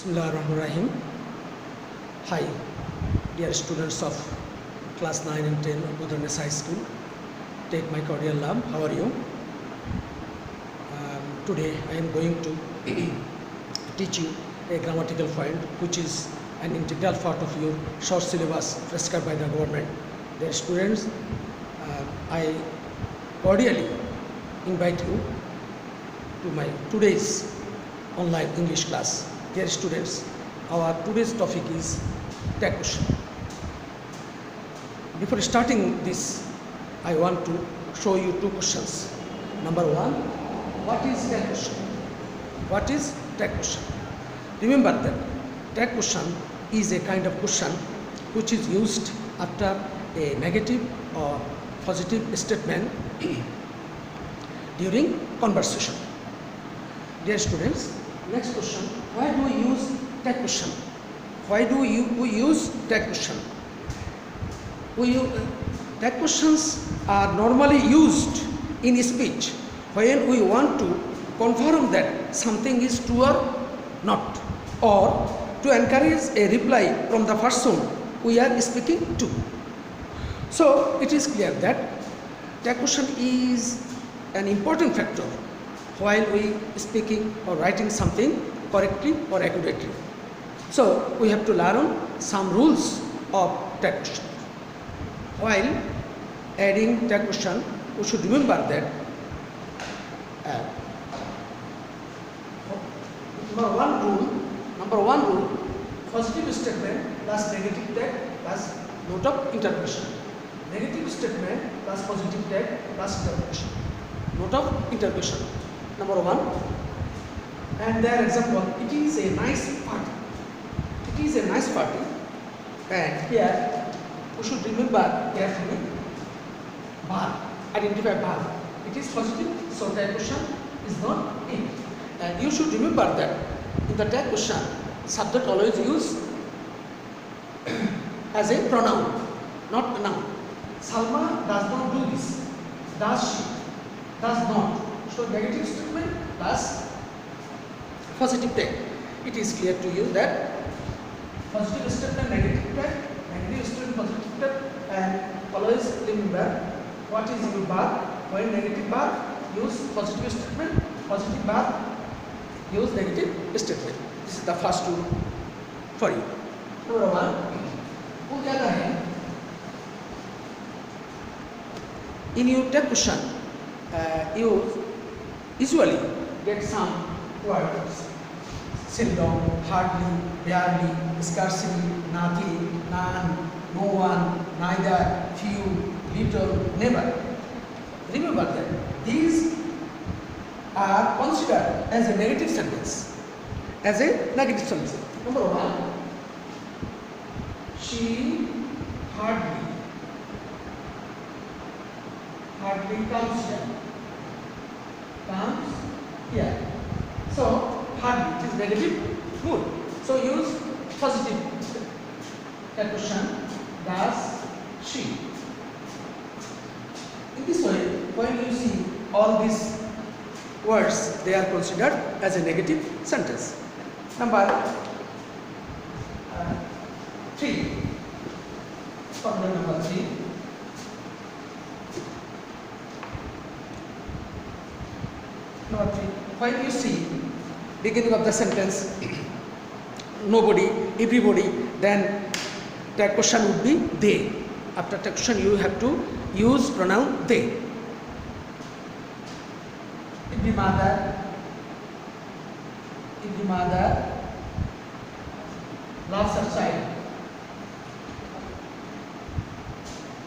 Bismillahirrahmanirrahim. Hi, dear students of class 9 and 10 of Budhanes High School. Take my cordial love. How are you? Today I am going to teach you a grammatical point which is an integral part of your short syllabus prescribed by the government. Dear students, I cordially invite you to my today's online English class. Dear students, our today's topic is tag question. Before starting this, I want to show you two questions. Number one, what is tag question? What is tag question? Remember that tag question is a kind of question which is used after a negative or positive statement during conversation. Dear students, next question, why do we use tag question? Why do we use tag question? Tag questions are normally used in speech when we want to confirm that something is true or not, or to encourage a reply from the person we are speaking to. So it is clear that tag question is an important factor while we speaking or writing something correctly or accurately. So we have to learn some rules of tag question. While adding tag question, we should remember that number one rule, positive statement plus negative tag plus note of interpretation. Negative statement plus positive tag plus interpretation. Note of interpretation. Number one, and their example, it is a nice party. It is a nice party, and here we should remember carefully verb, identify verb. It is positive, so tag question is not it. And you should remember that in the tag question, subject always use as a pronoun, not a noun. Salma does not do this. Does she? Does not. So negative statement plus positive tag. It is clear to you that positive statement, negative tag, negative statement, positive tag, and always remember what is your verb. When negative verb, use positive statement, positive verb, use negative statement. This is the first rule for you. Number one, on the other hand, in your tag question, you usually get some words: seldom, hardly, barely, scarcely, nothing, none, no one, neither, few, little, never. Remember that these are considered as a negative sentence. As a negative sentence. Number one, she hardly comes here. Comes here. So hardly, it is negative mood. So use positive tag question. Does she? In this way, when you see all these words, they are considered as a negative sentence. Number three. Problem number three. Number three. When you see beginning of the sentence, nobody, everybody, then tag question would be they. After tag question, you have to use pronoun they. Every mother loves her child.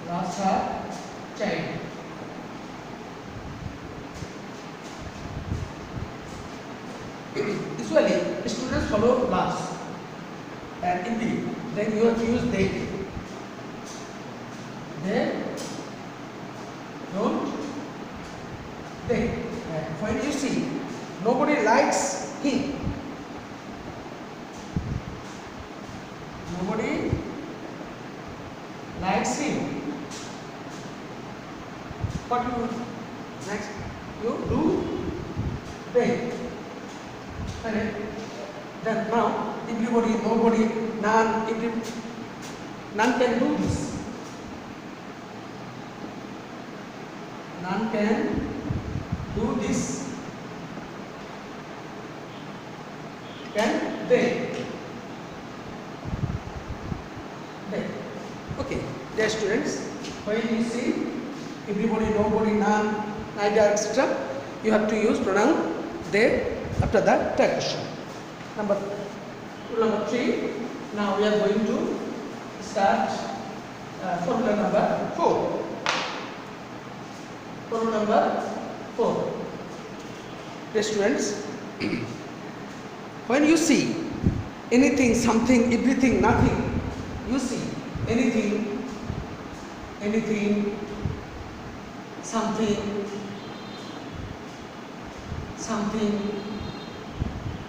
Loves her child. Usually, students follow loves and every. Then you have to use they. They don't. They. When you see nobody likes him, nobody likes him, what you next? You do they. And then now everybody, nobody, none, none can do this. None can do this. Can they? They. Okay, dear students, when you see everybody, nobody, none, neither, etc., you have to use pronoun they after that tag question. Number 3. Now we are going to start formula number 4. Formula number 4. Dear students, when you see anything, something, everything, nothing, you see anything, something,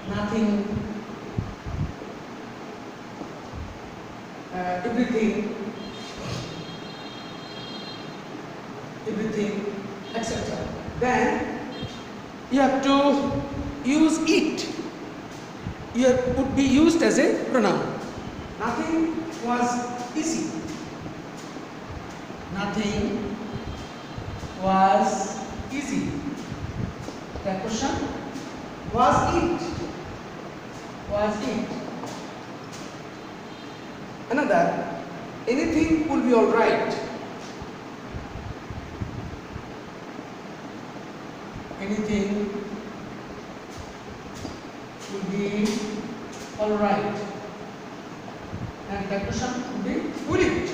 nothing, everything, etc. Then you have to use it. It would be used as a pronoun. Nothing was easy. Nothing was easy. The question was it. Was it. Another, anything will be all right. Anything will be all right. And the question will be will it.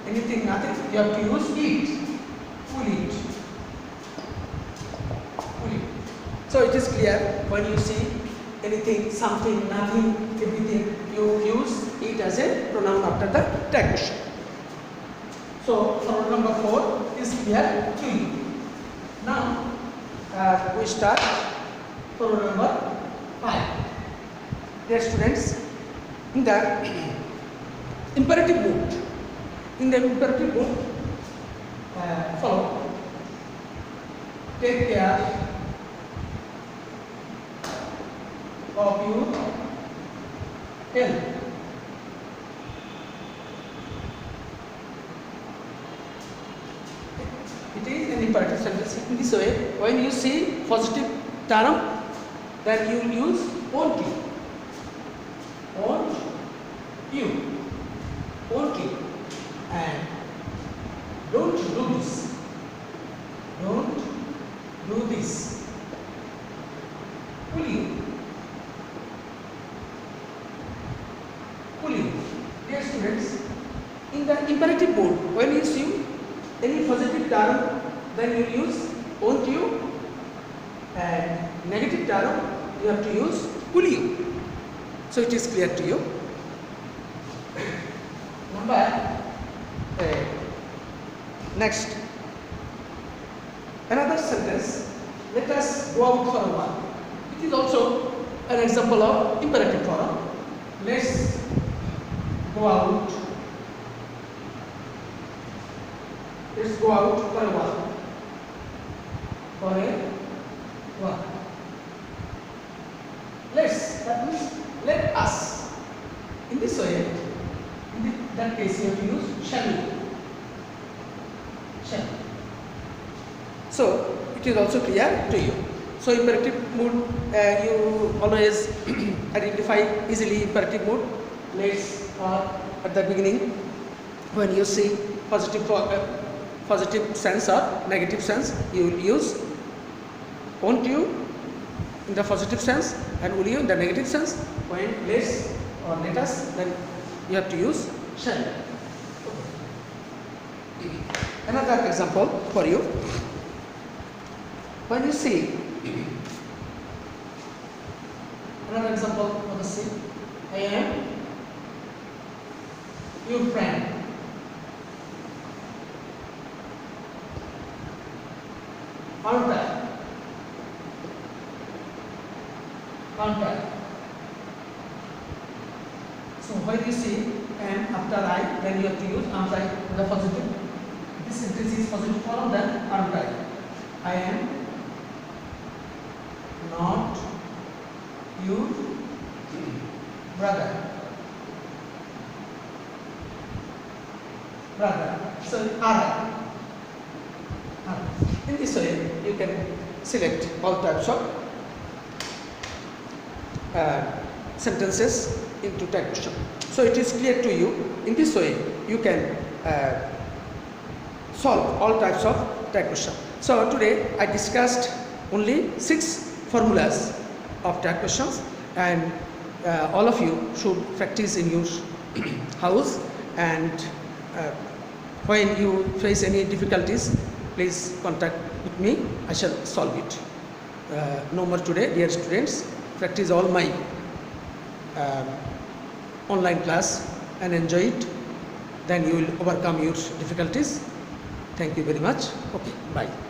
Anything, nothing, you have to use it. Will it. Will it. So it is clear when you see anything, something, nothing, everything, you use it as a pronoun after the tag question. So pronoun number 4 is clear to you. Now we start pronoun number 5. Dear students, in the imperative mood, follow. Take care of your health. It is an imperative sentence. In this way, when you see positive term, then you will use won't you. Won't you. Won't you. And don't do this. Don't do this. Will you. Will you. Dear students, in the imperative mode, when you see any positive term, then you use won't you, and negative term you have to use will you. So it is clear to you. Next, another sentence. Let us go out for a while. It is also an example of imperative form. Let's go out. Let's go out for a while. For a while. Let's, that means let us. In this way, in that case you have to use shall we. Shall. So it is also clear to you. So imperative mood, you always identify easily imperative mood. Let's at the beginning, when you see positive sense or negative sense, you will use won't you in the positive sense and will you in the negative sense. When let's or let us, then you have to use shall. Another example for you. When you see another example for the see, I am your friend. Contact. So when you see and after I, then you have to use am the positive. This sentence is positive form, then aren't I am not your brother. Brother. So R. In this way, you can select all types of sentences into tag question. So it is clear to you. In this way, you can solve all types of tag question. So today I discussed only 6 formulas of tag questions, and all of you should practice in your house, and when you face any difficulties, please contact with me. I shall solve it. No more today, dear students. Practice all my online class and enjoy it. Then you will overcome your difficulties. Thank you very much. Okay, bye.